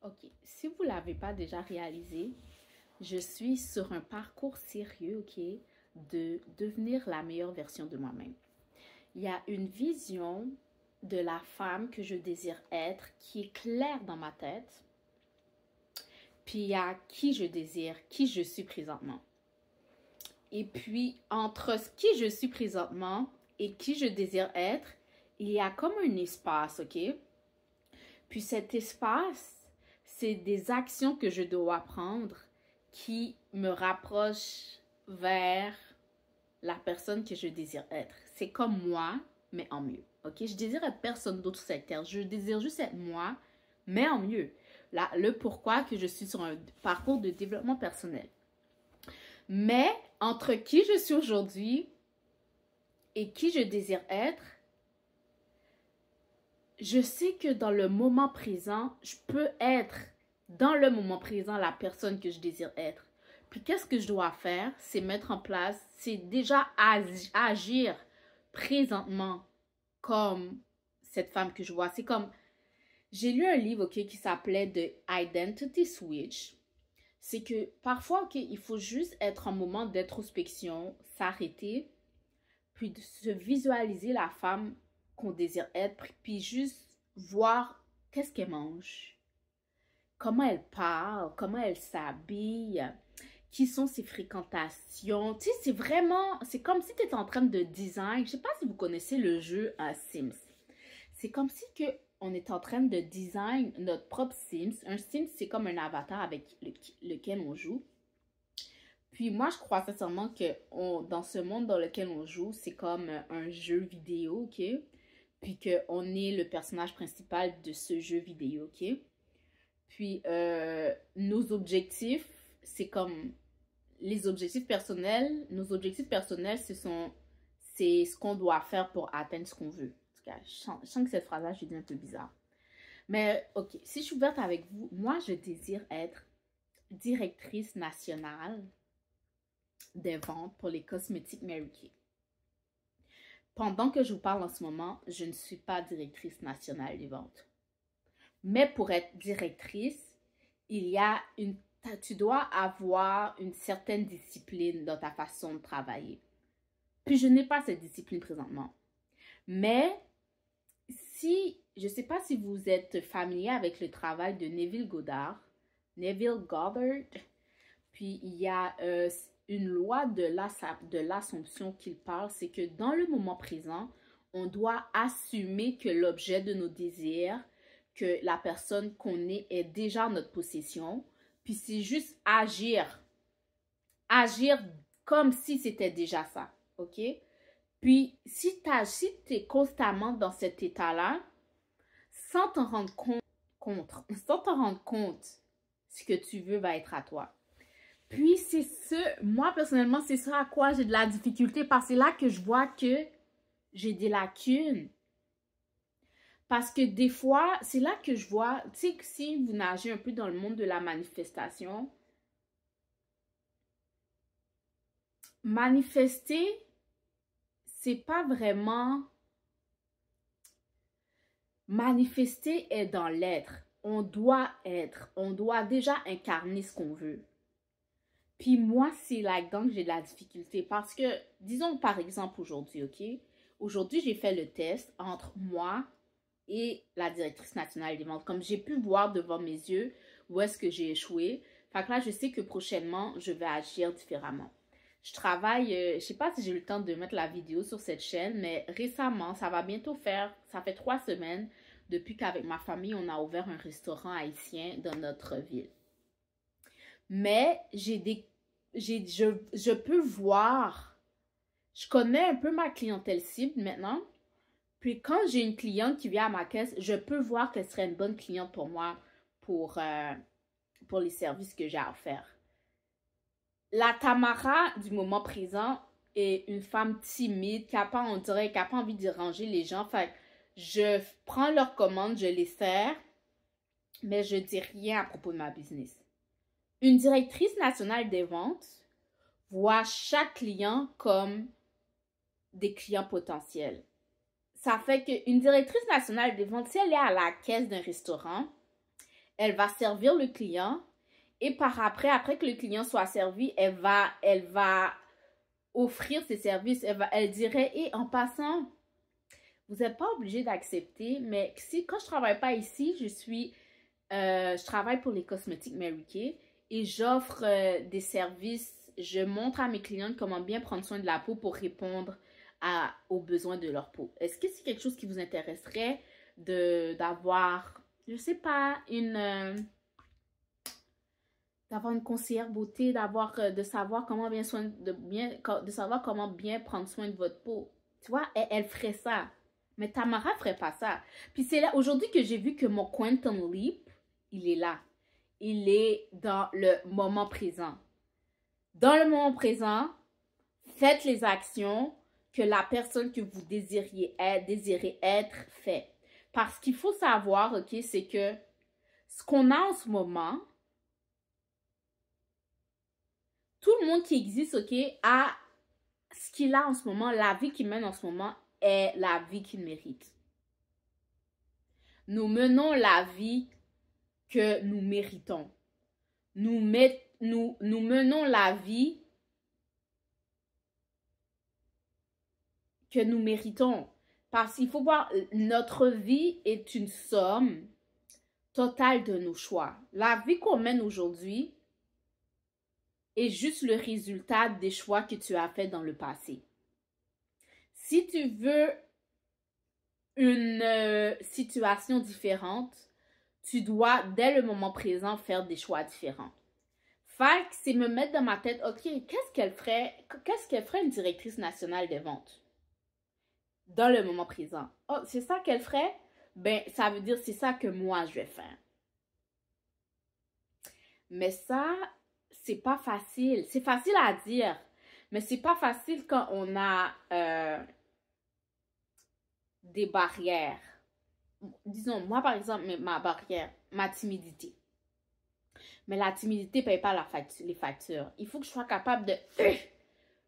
Ok, si vous ne l'avez pas déjà réalisé, je suis sur un parcours sérieux, ok, de devenir la meilleure version de moi-même. Il y a une vision de la femme que je désire être qui est claire dans ma tête. Puis il y a qui je désire, qui je suis présentement. Et puis, entre qui je suis présentement et qui je désire être, il y a comme un espace, ok? Puis cet espace, c'est des actions que je dois prendre qui me rapprochent vers la personne que je désire être. C'est comme moi, mais en mieux, ok? Je désire être personne d'autre sur cette terre. Je désire juste être moi, mais en mieux. Là, le pourquoi que je suis sur un parcours de développement personnel. Mais entre qui je suis aujourd'hui et qui je désire être, je sais que dans le moment présent, je peux être dans le moment présent la personne que je désire être. Puis qu'est-ce que je dois faire? C'est mettre en place, c'est déjà agir présentement comme cette femme que je vois. C'est comme, j'ai lu un livre, ok, qui s'appelait The Identity Switch. C'est que parfois, ok, il faut juste être en moment d'introspection, s'arrêter, puis de se visualiser la femme qu'on désire être, puis juste voir qu'est-ce qu'elle mange, comment elle parle, comment elle s'habille, qui sont ses fréquentations. Tu sais, c'est vraiment, c'est comme si tu étais en train de design. Je sais pas si vous connaissez le jeu Sims. C'est comme si que on est en train de design notre propre Sims. Un Sims, c'est comme un avatar avec lequel on joue. Puis moi, je crois sincèrement que dans ce monde dans lequel on joue, c'est comme un jeu vidéo, ok? Puis qu'on est le personnage principal de ce jeu vidéo, ok? Puis nos objectifs, c'est comme les objectifs personnels. Nos objectifs personnels, c'est ce qu'on doit faire pour atteindre ce qu'on veut. En tout cas, je sens que cette phrase-là, je dis un peu bizarre. Mais ok, si je suis ouverte avec vous, moi, je désire être directrice nationale des ventes pour les cosmétiques Mary Kay. Pendant que je vous parle en ce moment, je ne suis pas directrice nationale des ventes. Mais pour être directrice, tu dois avoir une certaine discipline dans ta façon de travailler. Puis je n'ai pas cette discipline présentement. Mais je ne sais pas si vous êtes familier avec le travail de Neville Goddard. Puis il y a une loi de l'assomption qu'il parle, c'est que dans le moment présent, on doit assumer que l'objet de nos désirs, que la personne qu'on est déjà en notre possession, puis c'est juste agir comme si c'était déjà ça, ok? Puis si tu es constamment dans cet état-là, sans t'en rendre compte, ce que tu veux va être à toi. Puis moi personnellement, c'est ça à quoi j'ai de la difficulté parce que c'est là que je vois que j'ai des lacunes. Parce que des fois, c'est là que je vois, tu sais, que si vous nagez un peu dans le monde de la manifestation, manifester, c'est pas vraiment... Manifester est dans l'être. On doit déjà incarner ce qu'on veut. Puis moi, c'est là-dedans que j'ai de la difficulté parce que, disons par exemple aujourd'hui, ok? Aujourd'hui, j'ai fait le test entre moi et la directrice nationale des ventes. Comme j'ai pu voir devant mes yeux où est-ce que j'ai échoué. Fait que là, je sais que prochainement, je vais agir différemment. Je travaille, je sais pas si j'ai eu le temps de mettre la vidéo sur cette chaîne, mais récemment, ça fait 3 semaines depuis qu'avec ma famille, on a ouvert un restaurant haïtien dans notre ville. Mais je peux voir, je connais un peu ma clientèle cible maintenant. Puis quand j'ai une cliente qui vient à ma caisse, je peux voir qu'elle serait une bonne cliente pour moi pour les services que j'ai à faire. La Tamara du moment présent est une femme timide qui n'a pas envie de déranger les gens. Fait je prends leurs commandes, je les sers, mais je dis rien à propos de ma business. Une directrice nationale des ventes voit chaque client comme des clients potentiels. Ça fait qu'une directrice nationale des ventes, si elle est à la caisse d'un restaurant, elle va servir le client et après que le client soit servi, elle va offrir ses services. Elle dirait, et en passant, vous n'êtes pas obligé d'accepter, mais si quand je travaille pas ici, je travaille pour les cosmétiques Mary Kay et j'offre des services. Je montre à mes clientes comment bien prendre soin de la peau pour répondre aux besoins de leur peau. Est-ce que c'est quelque chose qui vous intéresserait d'avoir, je sais pas, d'avoir une conseillère beauté, de savoir comment de savoir comment bien prendre soin de votre peau. Tu vois, elle ferait ça. Mais Tamara ferait pas ça. Puis c'est là, aujourd'hui que j'ai vu que mon Quantum Leap, il est là. Il est dans le moment présent. Dans le moment présent, faites les actions que la personne que vous désirez être fait. Parce qu'il faut savoir, ok, c'est que ce qu'on a en ce moment, tout le monde qui existe, ok, a ce qu'il a en ce moment, la vie qu'il mène en ce moment est la vie qu'il mérite. Nous menons la vie que nous méritons. Nous menons la vie que nous méritons. Parce qu'il faut voir, notre vie est une somme totale de nos choix. La vie qu'on mène aujourd'hui est juste le résultat des choix que tu as faits dans le passé. Si tu veux une situation différente, tu dois, dès le moment présent, faire des choix différents. Fait que c'est me mettre dans ma tête, ok, qu'est-ce qu'elle ferait une directrice nationale des ventes? Dans le moment présent. Oh, c'est ça qu'elle ferait? Ben, ça veut dire c'est ça que moi, je vais faire. Mais ça, c'est pas facile. C'est facile à dire, mais c'est pas facile quand on a des barrières. Disons, moi, par exemple, ma barrière, ma timidité. Mais la timidité ne paye pas les factures. Il faut que je sois capable de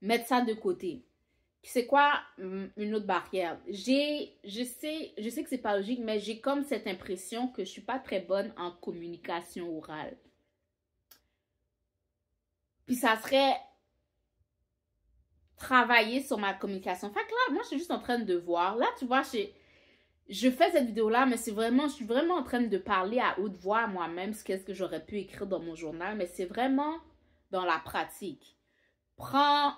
mettre ça de côté. C'est quoi une autre barrière? Je sais que c'est pas logique, mais j'ai comme cette impression que je suis pas très bonne en communication orale. Puis ça serait travailler sur ma communication. Fait que là, moi, je suis juste en train de voir. Là, tu vois, je fais cette vidéo-là, mais je suis vraiment en train de parler à haute voix à moi-même, qu'est-ce que j'aurais pu écrire dans mon journal, mais c'est vraiment dans la pratique. Prends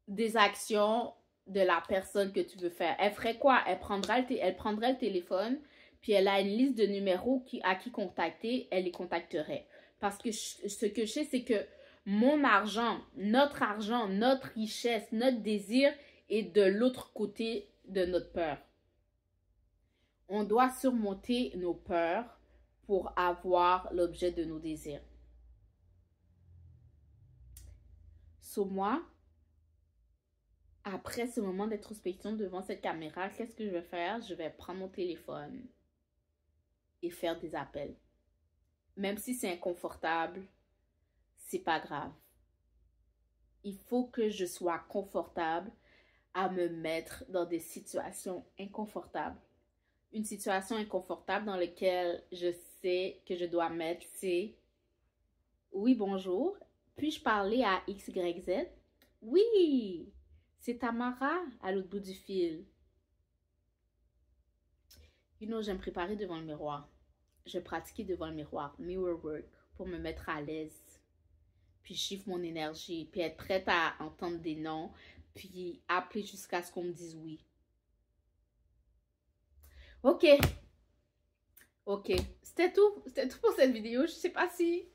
des actions de la personne que tu veux faire. Elle ferait quoi? Elle prendrait le téléphone, puis elle a une liste de numéros à qui contacter, elle les contacterait. Parce que ce que je sais, c'est que mon argent, notre richesse, notre désir est de l'autre côté de notre peur. On doit surmonter nos peurs pour avoir l'objet de nos désirs. Sur moi, après ce moment d'introspection devant cette caméra, qu'est-ce que je vais faire? Je vais prendre mon téléphone et faire des appels. Même si c'est inconfortable, c'est pas grave. Il faut que je sois confortable à me mettre dans des situations inconfortables. Une situation inconfortable dans laquelle je sais que je dois mettre, c'est « Oui, bonjour. Puis-je parler à XYZ? » Oui, c'est Tamara à l'autre bout du fil. J'aime préparer devant le miroir. Je pratiquais devant le miroir, mirror work, pour me mettre à l'aise. Puis chiffre mon énergie, puis être prête à entendre des noms, puis appeler jusqu'à ce qu'on me dise oui. Ok, c'était tout pour cette vidéo. Je sais pas si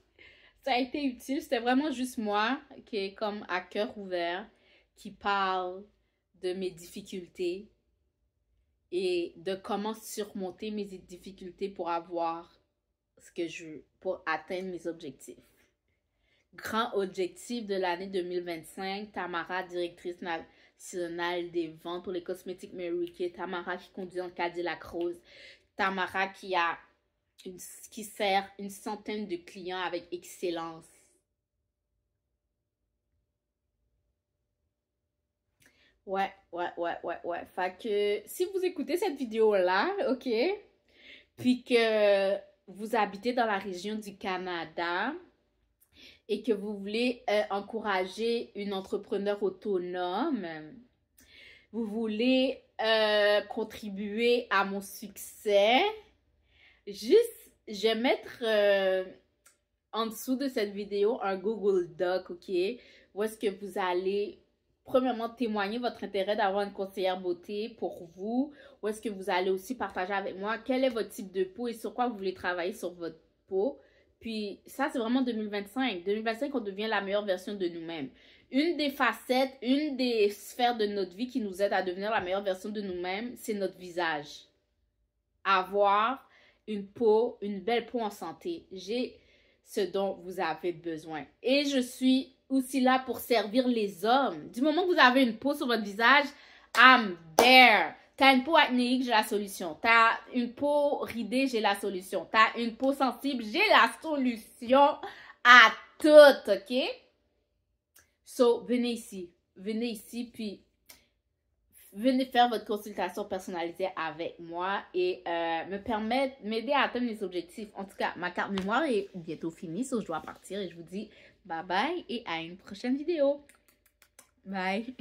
ça a été utile. C'était vraiment juste moi qui est comme à cœur ouvert, qui parle de mes difficultés et de comment surmonter mes difficultés pour avoir ce que je veux, pour atteindre mes objectifs. Grand objectif de l'année 2025, Tamara, directrice nationale des ventes pour les cosmétiques Mary Kay, Tamara qui conduit en Cadillac Rose, Tamara qui sert une centaine de clients avec excellence. Ouais. Fait que si vous écoutez cette vidéo-là, ok, puis que vous habitez dans la région du Canada et que vous voulez encourager une entrepreneur autonome, vous voulez contribuer à mon succès, juste, je vais mettre en dessous de cette vidéo un Google Doc, ok? Où est-ce que vous allez, premièrement, témoigner votre intérêt d'avoir une conseillère beauté pour vous. Où est-ce que vous allez aussi partager avec moi quel est votre type de peau et sur quoi vous voulez travailler sur votre peau. Puis ça, c'est vraiment 2025. 2025, on devient la meilleure version de nous-mêmes. Une des facettes, une des sphères de notre vie qui nous aide à devenir la meilleure version de nous-mêmes, c'est notre visage. Avoir une peau, une belle peau en santé. J'ai ce dont vous avez besoin. Et je suis aussi là pour servir les hommes. Du moment que vous avez une peau sur votre visage, I'm there. T'as une peau acnéique, j'ai la solution. T'as une peau ridée, j'ai la solution. T'as une peau sensible, j'ai la solution à tout, ok? So, venez ici, puis venez faire votre consultation personnalisée avec moi et m'aider à atteindre mes objectifs. En tout cas, ma carte mémoire est bientôt finie, so je dois partir et je vous dis bye bye et à une prochaine vidéo. Bye!